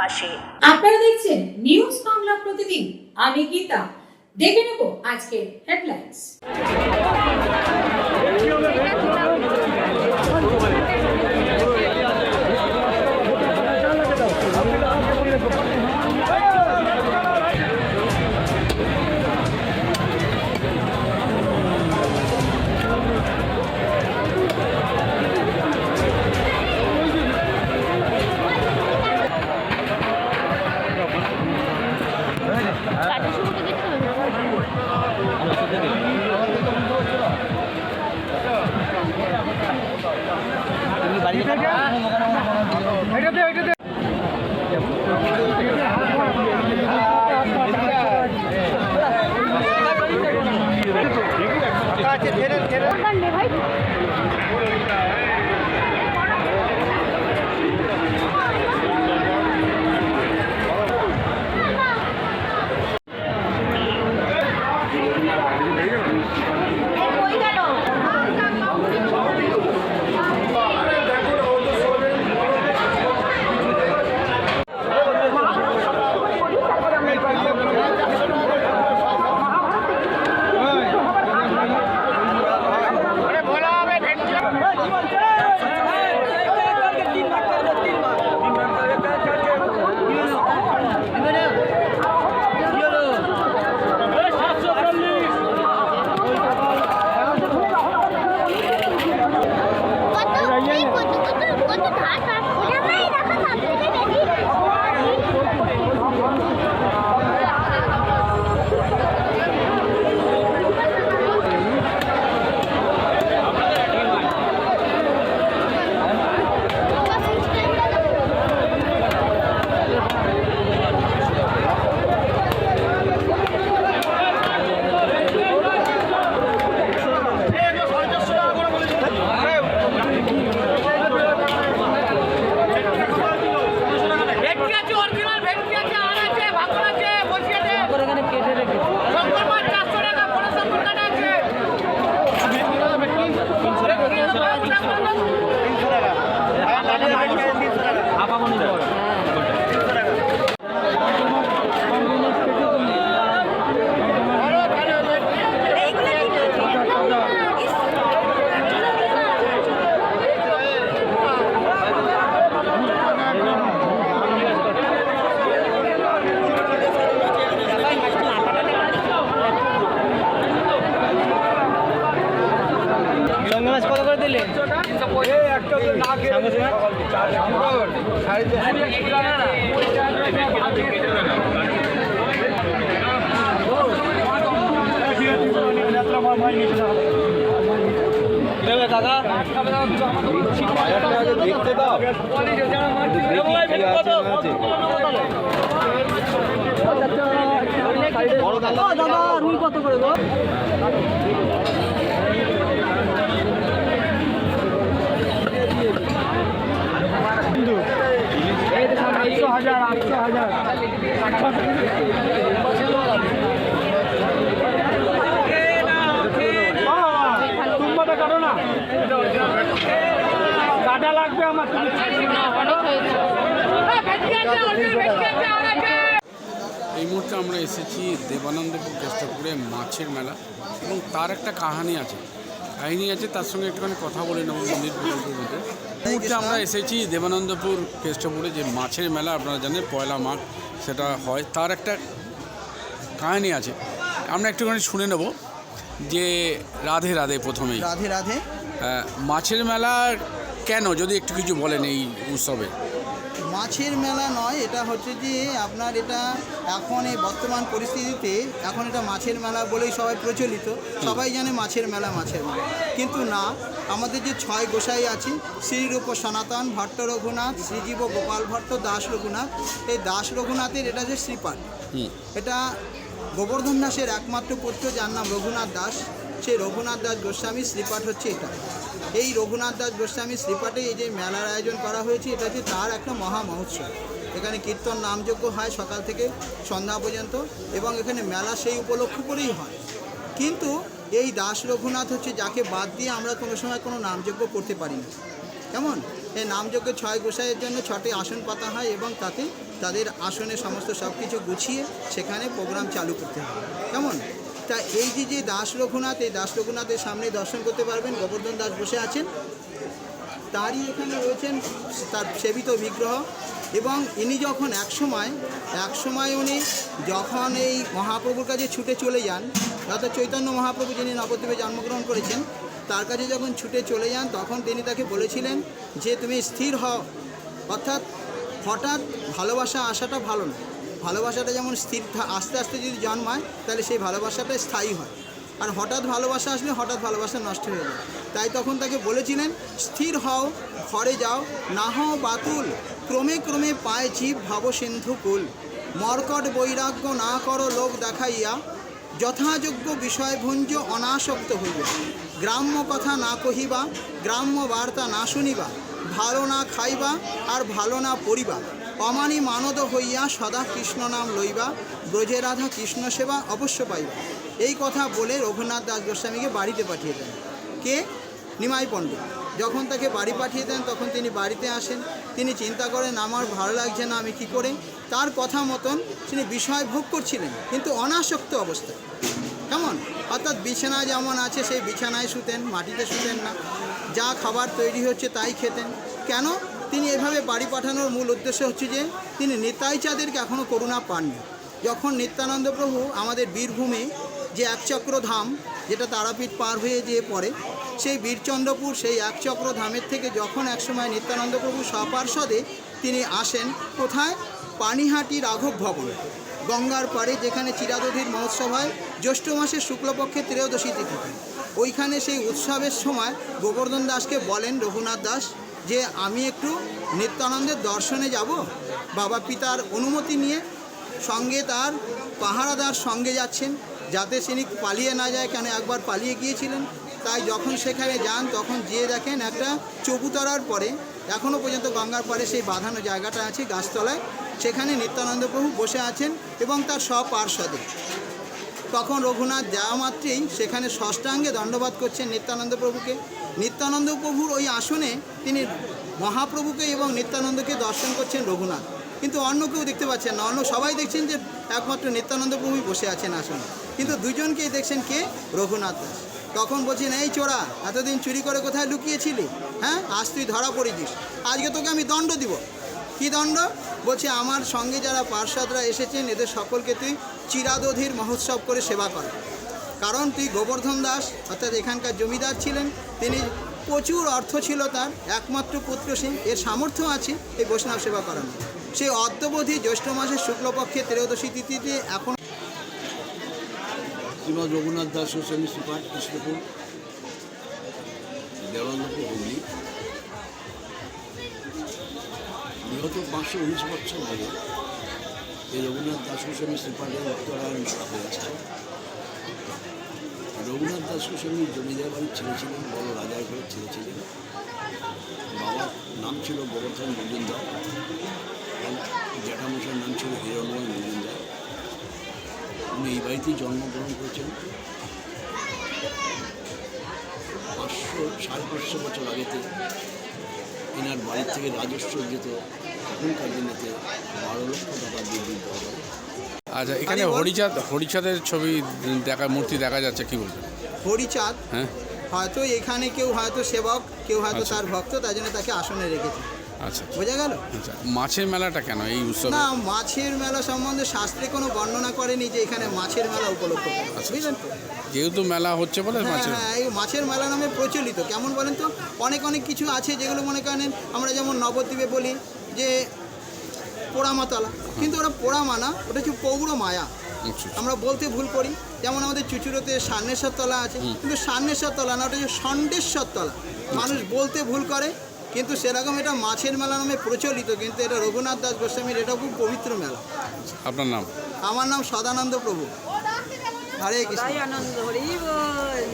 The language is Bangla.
পাশে। আপনারা দেখছেন নিউজ বাংলা প্রতিদিন, আমি গীতা। দেখে নেব আজকের হেডলাইন্স। কত করে গো? কাটা লাগবে আমার। এই মুহূর্তে আমরা এসেছি দেবানন্দপুর কেষ্টপুরে মাছের মেলা, এবং তার একটা কাহিনী আছে তার সঙ্গে একটুখানি কথা বলে নেব মন্দির প্রকল্পের মধ্যে। এই মুহূর্তে আমরা এসেছি দেবানন্দপুর কেষ্টপুরে, যে মাছের মেলা আপনারা জানেন পয়লা মাঘ সেটা হয়, তার একটা কাহিনী আছে। আমরা একটুখানি শুনে নেব যে রাধে রাধে। প্রথমেই রাধে রাধে। মাছের মেলা কেন, যদি একটু কিছু বলেন এই উৎসবে। মাছের মেলা নয়, এটা হচ্ছে যে আপনার এটা এখন এই বর্তমান পরিস্থিতিতে এখন এটা মাছের মেলা বলেই সবাই প্রচলিত, সবাই জানে মাছের মেলা। কিন্তু না, আমাদের যে 6 গোসাই আছে, শ্রীরূপ সনাতন, ভট্ট রঘুনাথ, শ্রীজীব গোপাল ভট্ট, দাস রঘুনাথ, এই দাস রঘুনাথের এটা যে শ্রীপাঠ, এটা গোবর্ধন দাসের একমাত্র পুত্র, যার নাম রঘুনাথ দাস। সেই রঘুনাথ দাস গোস্বামী শ্রীপাঠ হচ্ছে এটা। এই রঘুনাথ দাস গোস্বামী শ্রীপাঠে এই যে মেলার আয়োজন করা হয়েছে, এটা হচ্ছে তার একটা মহা মহোৎসব। এখানে কীর্তন নামযজ্ঞ হয় সকাল থেকে সন্ধ্যা পর্যন্ত, এবং এখানে মেলা সেই উপলক্ষ করেই হয়। কিন্তু এই দাস রঘুনাথ হচ্ছে যাকে বাদ দিয়ে আমরা কোনো সময় কোনো নামযজ্ঞ করতে পারি না। কেমন এই নামযজ্ঞে 6 গোসাইয়ের জন্য 6টি আসন পাতা হয়, এবং তাতে তাদের আসনে সমস্ত সব কিছু গুছিয়ে সেখানে প্রোগ্রাম চালু করতে হবে। কেমন? তা এই যে দাস রঘুনাথ, এই দাস রঘুনাথের সামনে দর্শন করতে পারবেন। গোবর্ধন দাস বসে আছেন, তারই এখানে রয়েছেন তার সেবিত বিগ্রহ। এবং ইনি যখন এক সময় উনি যখন এই মহাপ্রভুর কাছে ছুটে চলে যান, অর্থাৎ চৈতন্য মহাপ্রভু যিনি নবদ্বীপে জন্মগ্রহণ করেছেন তার কাছে যখন ছুটে চলে যান তখন তিনি তাকে বলেছিলেন যে তুমি স্থির হও, অর্থাৎ হঠাৎ ভালোবাসা আসাটা ভালো না। ভালোবাসাটা যেমন স্থির আস্তে আস্তে যদি জন্মায় তাহলে সেই ভালোবাসাটা স্থায়ী হয়, আর হঠাৎ ভালোবাসা আসলে হঠাৎ ভালোবাসা নষ্ট হয়ে যায়। তাই তখন তাকে বলেছিলেন স্থির হও, ঘরে যাও, না হও বাতুল, ক্রমে ক্রমে পায় জীব ভবসিন্ধু কুল, মর্কট বৈরাগ্য না করো লোক দেখাইয়া, যথাযোগ্য বিষয়ভুঞ্জ অনাসক্ত হইয়া, গ্রাম্য কথা না কহিবা, গ্রাম্য বার্তা না শুনিবা, ভালো না খাইবা আর ভালো না পড়িবা, অমানি মানদ হইয়া সদা কৃষ্ণ নাম লইবা, ব্রজে রাধা কৃষ্ণ সেবা অবশ্য পাইবা। এই কথা বলে রঘুনাথ দাস গোস্বামীকে বাড়িতে পাঠিয়ে দেন। কে? নিমাই পণ্ডিত। যখন তাকে বাড়ি পাঠিয়ে দেন তখন তিনি বাড়িতে আসেন। তিনি চিন্তা করেন আমার ভালো লাগছে না, আমি কি করে। তার কথা মতন তিনি বিষয় ভোগ করছিলেন কিন্তু অনাসক্ত অবস্থায়। কেমন? অর্থাৎ বিছানা যেমন আছে সেই বিছানায় শুতেন, মাটিতে শুতেন না, যা খাবার তৈরি হচ্ছে তাই খেতেন। কেন? তিনি এভাবে বাড়ি পাঠানোর মূল উদ্দেশ্য হচ্ছে যে তিনি নিতাই চাঁদেরকে এখনও করুণা পাননি। যখন নিত্যানন্দ প্রভু আমাদের বীরভূমে যে একচক্র ধাম, যেটা তারাপীঠ পার হয়ে যেয়ে পড়ে, সেই বীরচন্দ্রপুর সেই একচক্র ধামের থেকে যখন একসময় নিত্যানন্দ প্রভু সপার্ষদে তিনি আসেন, কোথায়? পানিহাটি রাঘব ভবন, গঙ্গার পাড়ে, যেখানে চিরাদধির মহোৎসব হয় জ্যৈষ্ঠ মাসের শুক্লপক্ষে ত্রয়োদশী তিথিতে। ওইখানে সেই উৎসবের সময় গোবর্ধন দাসকে বলেন রঘুনাথ দাস যে আমি একটু নিত্যানন্দের দর্শনে যাব, বাবা পিতার অনুমতি নিয়ে। সঙ্গে তার পাহারাদার সঙ্গে যাচ্ছেন যাতে তিনি পালিয়ে না যায়, কেন একবার পালিয়ে গিয়েছিলেন। তাই যখন সেখানে যান তখন যেয়ে দেখেন একটা চবুতরার পরে এখনও পর্যন্ত গঙ্গার পাড়ে সেই বাঁধানো জায়গাটা আছে গাছতলায়, সেখানে নিত্যানন্দ প্রভু বসে আছেন এবং তার সপার্ষদে। তখন রঘুনাথ যাওয়া মাত্রেই সেখানে ষষ্ঠাঙ্গে দণ্ডবাদ করছেন নিত্যানন্দ প্রভুকে। নিত্যানন্দ প্রভুর ওই আসনে তিনি মহাপ্রভুকে এবং নিত্যানন্দকে দর্শন করছেন রঘুনাথ, কিন্তু অন্য কেউ দেখতে পাচ্ছেন না। অন্য সবাই দেখছেন যে একমাত্র নিত্যানন্দ প্রভুই বসে আছেন আসনে, কিন্তু দুজনকেই দেখছেন কে? রঘুনাথ দাস। তখন বলছেন এই চোরা, এতদিন চুরি করে কোথায় লুকিয়েছিলি? হ্যাঁ, আজ তুই ধরা পড়েছিস, আজকে তোকে আমি দণ্ড দিব। কী দণ্ড? বলছে আমার সঙ্গে যারা পার্ষদরা এসেছেন এদের সকলকে তুই চিরাদধির মহোৎসব করে সেবা কর। কারণ তুই গোবর্ধন দাস অর্থাৎ এখানকার জমিদার ছিলেন, তিনি প্রচুর অর্থ ছিল তার, একমাত্র পুত্র সিং, এর সামর্থ্য আছে এই বৈষ্ণব সেবা করানো। সেই অদ্যবধি জ্যৈষ্ঠ মাসের শুক্লপক্ষে ত্রয়োদশী তিথিতে এখন শ্রীমৎ রঘুনাথ দাস গোস্বামী সুপার কৃষ্ণপুর, দেওয়ানন্দপুর, হুগলি। বিগত 519 বছর ধরে এই রঘুনাথ দাস গোস্বামী সুপারের উত্তরায়ণ করা হয়েছে। রঘুনাথ দাস গোস্বামী জমিদার বাড়ির ছেলে ছিলেন, বড় রাজার ঘরের ছেলে ছিলেন। বাবার নাম ছিল গোবর্ধন মজুমদার, জ্যাঠামশার নাম ছিল হিরণময় মজুমদার। উনি এই বাড়িতেই জন্মগ্রহণ করেছেন। 500-550 বছর আগেতে এনার বাড়ির থেকে রাজস্ব যেত এখনকার দিনেতে 12 লক্ষ টাকা দিয়ে দিতে হবে। আচ্ছা, এখানে হরিচাঁদের ছবি মূর্তি দেখা যাচ্ছে, কি বলবেন? হরিচাঁদ হ্যাঁ, হয়তো এখানে কেউ হয়তো সেবক, কেউ হয়তো তার ভক্ত, তাই জন্য তাকে আসনে রেখেছে। আচ্ছা বোঝা গেল? আচ্ছা, মাছের মেলাটা কেন এই উৎসব? না, মাছের মেলা সম্বন্ধে শাস্ত্রে কোনো বর্ণনা করেনি যে এখানে মাছের মেলা উপলক্ষ। বুঝলেন তো? যেহেতু মেলা হচ্ছে বলে মাছের। হ্যাঁ, এই মাছের মেলা নামে প্রচলিত। কেমন বলেন তো? অনেক কিছু আছে যেগুলো মনে করেন আমরা যেমন নবদ্বীপে বলি যে পোড়ামাতলা, কিন্তু ওটা পোড়ামা না, ওটা হচ্ছে পৌর মায়া। আমরা বলতে ভুল করি। যেমন আমাদের চুচুড়োতে সান্নেশ্বর তলা আছে, কিন্তু সান্নেশ্বর তলা না, ওটা হচ্ছে ষণ্ডেশ্বর তলা। মানুষ বলতে ভুল করে, কিন্তু সেরকম এটা মাছের মেলা নামে প্রচলিত, কিন্তু এটা রঘুনাথ দাস গোস্বামীর এটা খুব পবিত্র মেলা। আপনার নাম? আমার নাম সদানন্দ প্রভু। হরে কৃষ্ণ। আনন্দ হরি বল।